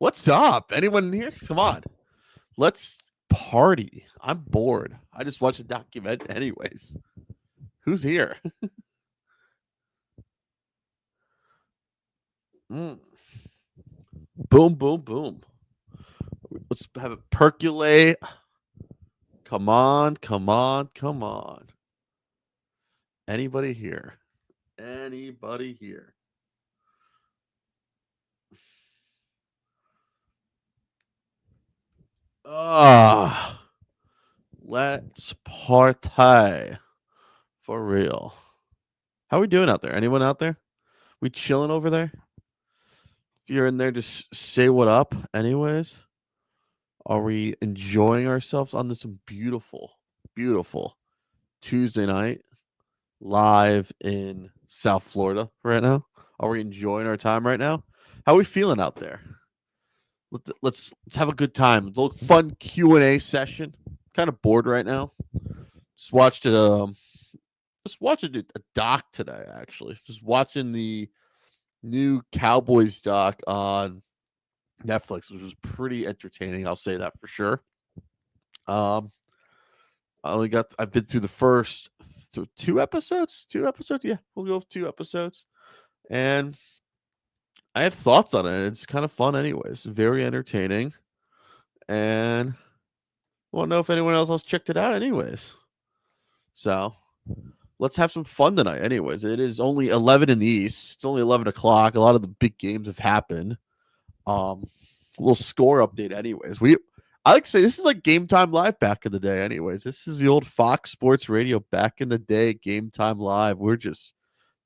What's up? Anyone here? Come on. Let's party. I'm bored. I just watched a document anyways. Who's here? Mm. Boom, boom, boom. Let's have it percolate. Come on, come on, come on. Anybody here? Anybody here? Ah, let's party for real. How we doing out there? Anyone out there? We chilling over there? If you're in there, just say what up. Anyways, are we enjoying ourselves on this beautiful, beautiful Tuesday night live in South Florida right now? Are we enjoying our time right now? How are we feeling out there? Let's have a good time. A little fun Q&A session. Kind of bored right now. Just watched a doc today actually. Just watching the new Cowboys doc on Netflix, which was pretty entertaining. I'll say that for sure. Um, I've been through the first two episodes. Two episodes, yeah. We'll go with 2 episodes, and I have thoughts on it. It's kind of fun, anyways. Very entertaining, and I want to know if anyone else checked it out, anyways. So let's have some fun tonight, anyways. It is only 11 in the East. It's only 11 o'clock. A lot of the big games have happened. A little score update, anyways. I like to say this is like Game Time Live back in the day, anyways. This is the old Fox Sports Radio back in the day, Game Time Live. We're just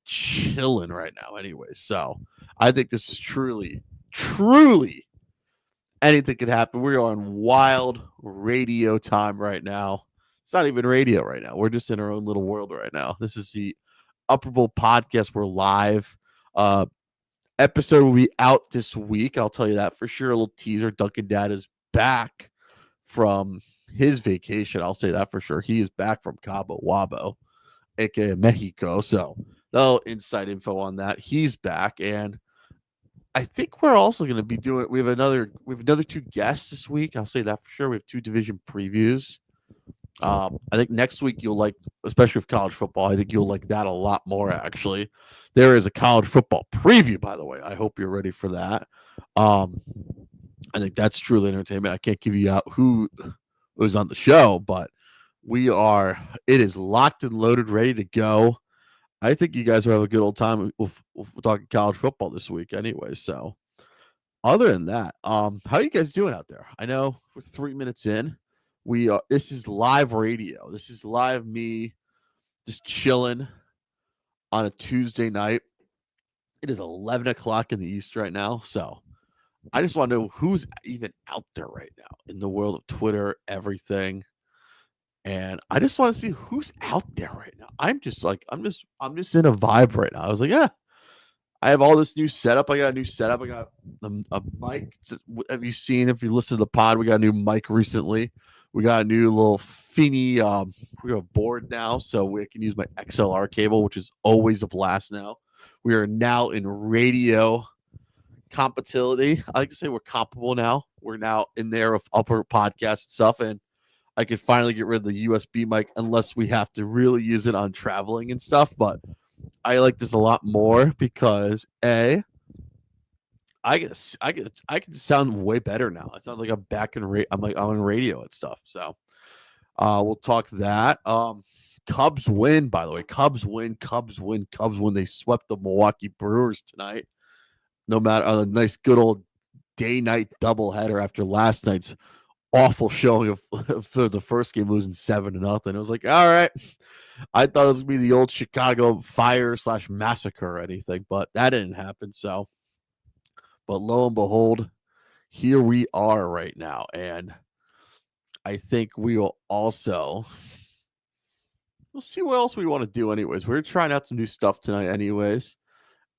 chilling right now, anyways. So I think this is truly, truly anything could happen. We're on wild radio time right now. It's not even radio right now. We're just in our own little world right now. This is the Upper Bowl podcast. We're live. Episode will be out this week. I'll tell you that for sure. A little teaser. Duncan Dad is back from his vacation. I'll say that for sure. He is back from Cabo Wabo, aka Mexico. So no inside info on that. He's back, and I think we're also going to be doing. We have another 2 guests this week. I'll say that for sure. We have 2 division previews. I think next week you'll like, especially with college football, I think you'll like that a lot more, actually. There is a college football preview, by the way. I hope you're ready for that. I think that's truly entertainment. I can't give you out who was on the show, but it is locked and loaded, ready to go. I think you guys will have a good old time. We'll talking college football this week anyway. So other than that, how are you guys doing out there? I know we're 3 minutes in. This is live radio. This is live me just chilling on a Tuesday night. It is 11 o'clock in the East right now. So I just want to know who's even out there right now in the world of Twitter, everything. And I just want to see who's out there right now. I'm just in a vibe right now. I was like, yeah, I have all this new setup. I got a new setup. I got a mic. Have you seen, if you listen to the pod, we got a new mic recently. We got a new little Fini, we have a board now, so we can use my XLR cable, which is always a blast now. We are now in radio compatibility. I like to say we're comparable now. We're now in there with upper podcast stuff, and I can finally get rid of the USB mic unless we have to really use it on traveling and stuff. But I like this a lot more because I can sound way better now. It sounds like I'm back I'm like on radio and stuff. So we'll talk that. Cubs win, by the way. Cubs win. They swept the Milwaukee Brewers tonight. No matter a nice good old day-night doubleheader after last night's awful showing of the first game losing 7-0. It was like, all right. I thought it was gonna be the old Chicago fire / massacre or anything, but that didn't happen. So, but lo and behold, here we are right now, and I think we'll see what else we want to do. Anyways, we're trying out some new stuff tonight, anyways,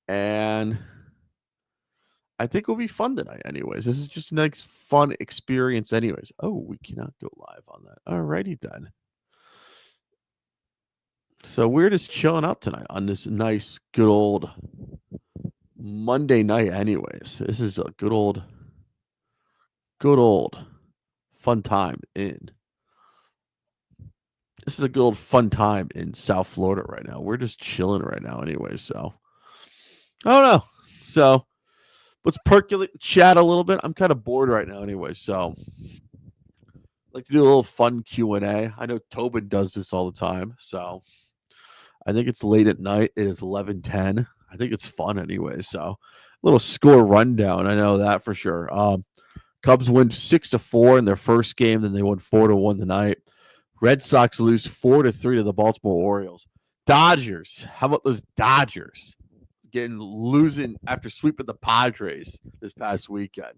and I think it'll be fun tonight, anyways. This is just a nice, fun experience, anyways. Oh, we cannot go live on that. Alrighty then. So we're just chilling out tonight on this nice, good old Monday night, anyways. This is a good old good old fun time in this is a good old fun time in South Florida right now. We're just chilling right now anyway, so I don't know. So let's percolate the chat a little bit. I'm kind of bored right now anyway, so like to do a little fun Q&A. I know Tobin does this all the time, so I think it's late at night. It is 11:10. I think it's fun anyway, so a little score rundown. I know that for sure. Cubs win 6-4 in their first game, then they won 4-1 tonight. Red Sox lose 4-3 to the Baltimore Orioles. Dodgers, how about those Dodgers losing after sweeping the Padres this past weekend?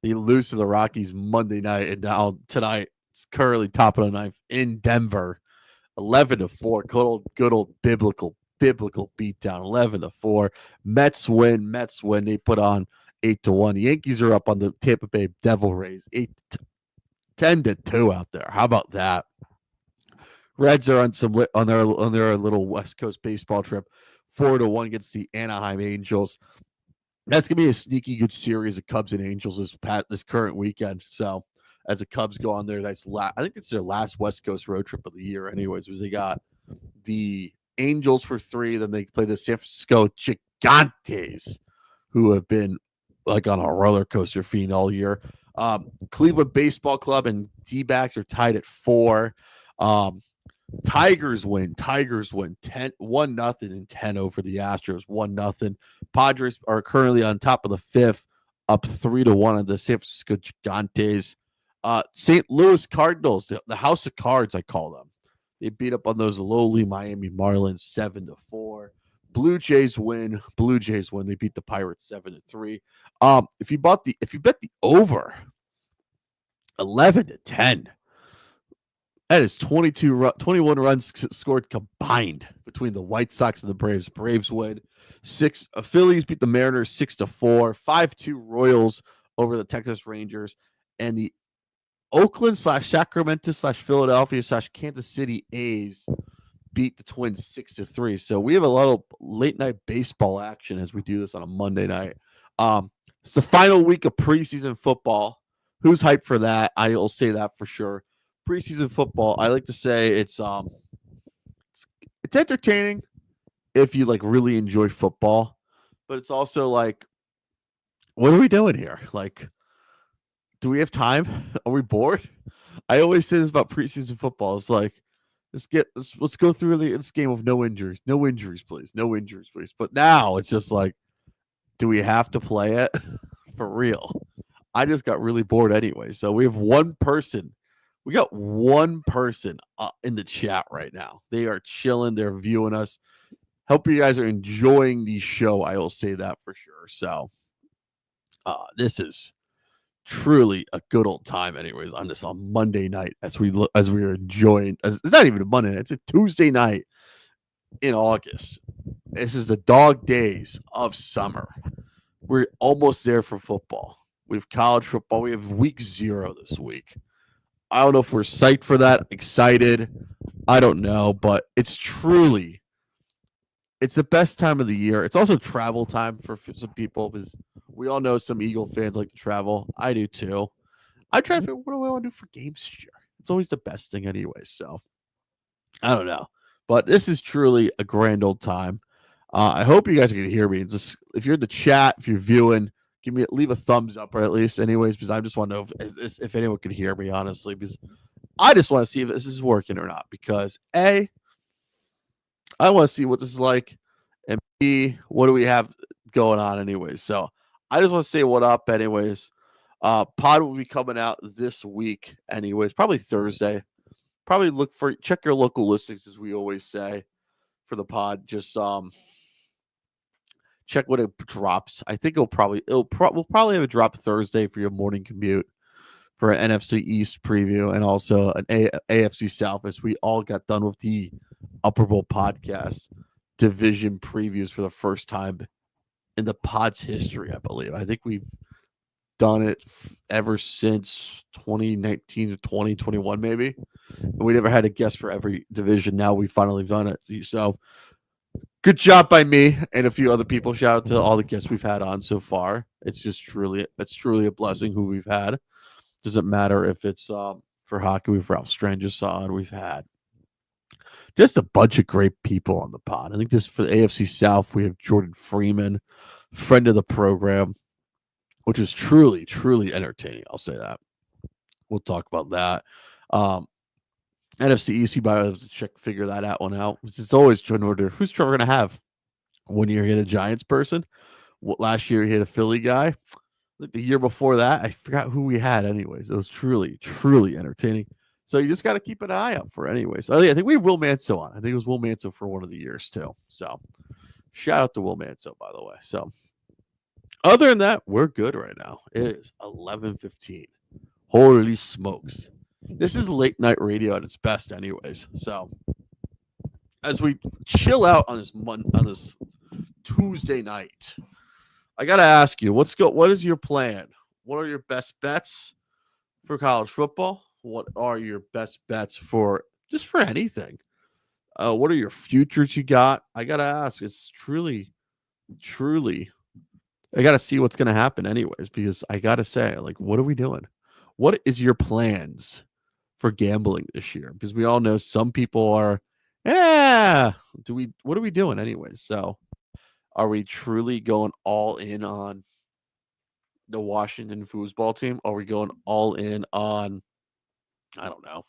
They lose to the Rockies Monday night, and now tonight it's currently top of the ninth in Denver, 11-4. Good old biblical beatdown, 11-4. Mets win. They put on 8-1. The Yankees are up on the Tampa Bay Devil Rays, 10-2 out there. How about that? Reds are on their little West Coast baseball trip, 4-1 against the Anaheim Angels. That's gonna be a sneaky good series of Cubs and Angels this current weekend. So as the Cubs go on there, I think it's their last West Coast road trip of the year, anyways, because they got the Angels for 3, then they play the San Francisco Gigantes, who have been like on a roller coaster fiend all year. Cleveland Baseball Club and D-backs are tied at 4. Tigers win 1-0 and 10 over the Astros, 1-0. Padres are currently on top of the 5th, up 3-1 on the San Francisco Gigantes. St. Louis Cardinals, the House of Cards, I call them. They beat up on those lowly Miami Marlins 7-4. Blue Jays win. They beat the Pirates 7-3. If you bet the over 11-10, that is 21 runs scored combined between the White Sox and the Braves. Braves win. Phillies beat the Mariners 6-4. 5-2 Royals over the Texas Rangers, and the Oakland/Sacramento/Philadelphia/Kansas City A's beat the Twins 6-3. So we have a lot of late night baseball action as we do this on a Monday night. It's the final week of preseason football. Who's hyped for that? I'll say that for sure. Preseason football, I like to say it's entertaining if you like really enjoy football, but it's also like, what are we doing here? Like, do we have time? Are we bored? I always say this about preseason football. It's like, let's go through this game of no injuries, please, no injuries, please. But now it's just like, do we have to play it for real? I just got really bored anyway. So we have one person. We got one person in the chat right now. They are chilling. They're viewing us. Hope you guys are enjoying the show. I will say that for sure. So this is truly a good old time anyways on this on Monday night as we are enjoying. It's not even a Monday night. It's a Tuesday night in August. This is the dog days of summer. We're almost there for football. We have college football. We have week 0 this week. I don't know if we're psyched for that, excited. I don't know, but it's the best time of the year. It's also travel time for some people because we all know some Eagle fans like to travel. I do too. I try to figure, what do I want to do for games this year? It's always the best thing anyway. So I don't know, but this is truly a grand old time. I hope you guys are going to hear me. Just if you're in the chat, if you're viewing, leave a thumbs up or at least anyways, because I just want to know if anyone can hear me, honestly, because I just want to see if this is working or not, because A, I want to see what this is like, and B, what do we have going on anyways. So I just want to say what up anyways. Pod will be coming out this week anyways, probably Thursday. Probably check your local listings, as we always say, for the pod. Just check what it drops. I think we'll probably have a drop Thursday for your morning commute for an NFC East preview and also an AFC South, as we all got done with the Upper Bowl podcast division previews for the first time in the pod's history, I believe. I think we've done it ever since 2019 to 2021, maybe. And we never had a guest for every division. Now we finally done it. So good job by me and a few other people. Shout out to all the guests we've had on so far. It's truly a blessing who we've had. Doesn't matter if it's for hockey, we've Ralph Strangis on. We've had just a bunch of great people on the pod. I think this for the AFC South, we have Jordan Freeman, friend of the program, which is truly entertaining. I'll say that. We'll talk about that. Um, NFC East, you might have to figure that one out. It's always trying to order who's Trevor going to have. 1 year he had a Giants person. Last year he had a Philly guy. The year before that, I forgot who we had. Anyways, it was truly entertaining. So you just got to keep an eye out for. Anyways, I think we have Will Manso on. I think it was Will Manso for one of the years too. So shout out to Will Manso, by the way. So other than that, we're good right now. It is 11:15. Holy smokes! This is late night radio at its best, anyways. So as we chill out on this Tuesday night, I gotta ask you, what is your plan? What are your best bets for college football? What are your best bets for anything? What are your futures you got? I gotta ask. It's truly. I gotta see what's gonna happen, anyways, because I gotta say, like, what are we doing? What is your plans for gambling this year? Because we all know some people are, yeah. What are we doing, anyways? So, are we truly going all in on the Washington foosball team? Are we going all in on? I don't know.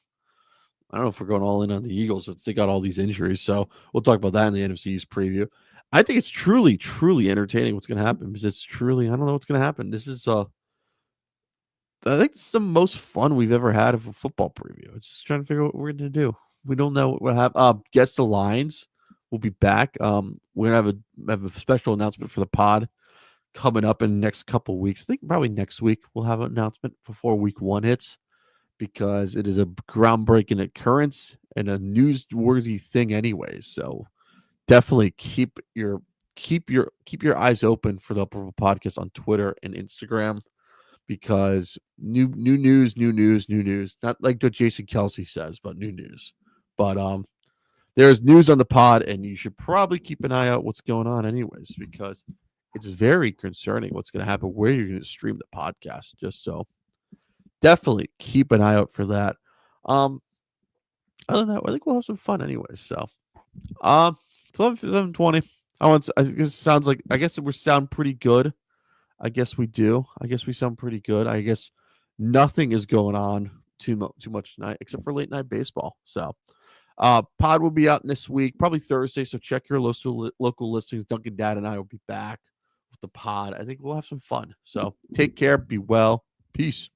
I don't know if we're going all in on the Eagles since they got all these injuries. So we'll talk about that in the NFC East preview. I think it's truly entertaining what's going to happen because it's truly, I don't know what's going to happen. This is, I think it's the most fun we've ever had of a football preview. It's just trying to figure out what we're going to do. We don't know what happened. Guess the lines. We'll be back. We're going to have a special announcement for the pod coming up in the next couple of weeks. I think probably next week we'll have an announcement before week 1 hits, because it is a groundbreaking occurrence and a newsworthy thing anyways. So definitely keep your eyes open for the Upper Level Podcast on Twitter and Instagram, because new news. Not like what Jason Kelsey says, but new news. But there's news on the pod, and you should probably keep an eye out what's going on anyways, because it's very concerning what's going to happen, where you're going to stream the podcast. Just so definitely keep an eye out for that. Other than that, I think we'll have some fun anyways. So it's 11:20. I guess it sounds like, I guess we sound pretty good. I guess we do. I guess we sound pretty good. I guess nothing is going on too much tonight except for late night baseball. So pod will be out this week, probably Thursday. So check your local listings. Duncan Dad and I will be back with the pod. I think we'll have some fun. So take care. Be well. Peace.